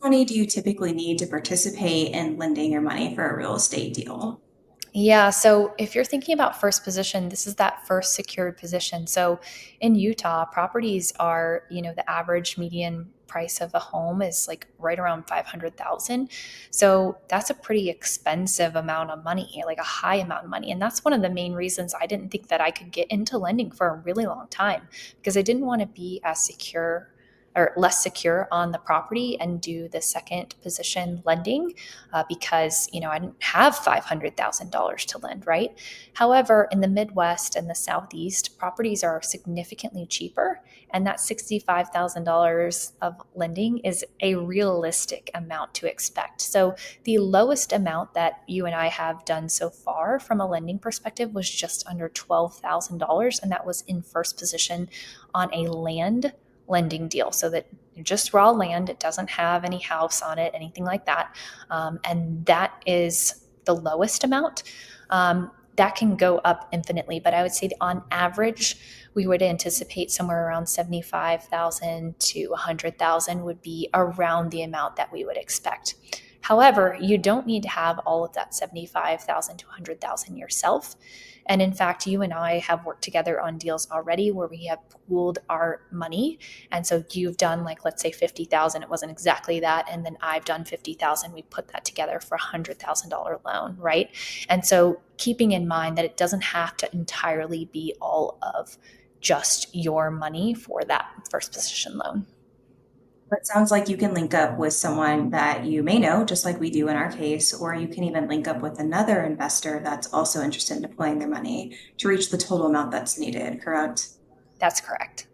Money do you typically need to participate in lending your money for a real estate deal? Yeah, so if you're thinking about first position, this is that first secured position. So in Utah, properties are, the average median price of a home is like right around 500,000. So that's a pretty expensive amount of money, like a high amount of money. And that's one of the main reasons I didn't think that I could get into lending for a really long time because I didn't want to be as secure or less secure on the property and do the second position lending because I didn't have $500,000 to lend, right? However, in the Midwest and the Southeast, properties are significantly cheaper, and that $65,000 of lending is a realistic amount to expect. So the lowest amount that you and I have done so far from a lending perspective was just under $12,000, and that was in first position on a land lending deal. So that just raw land, it doesn't have any house on it, anything like that. And that is the lowest amount. That can go up infinitely, but I would say that on average, we would anticipate somewhere around 75,000 to 100,000 would be around the amount that we would expect. However, you don't need to have all of that 75,000 to 100,000 yourself. And in fact, you and I have worked together on deals already where we have pooled our money. And so you've done, like, let's say 50,000, it wasn't exactly that, and then I've done 50,000. We put that together for $100,000 loan, right? And so keeping in mind that it doesn't have to entirely be all of just your money for that first position loan. It sounds like you can link up with someone that you may know, just like we do in our case, or you can even link up with another investor that's also interested in deploying their money to reach the total amount that's needed, correct? That's correct.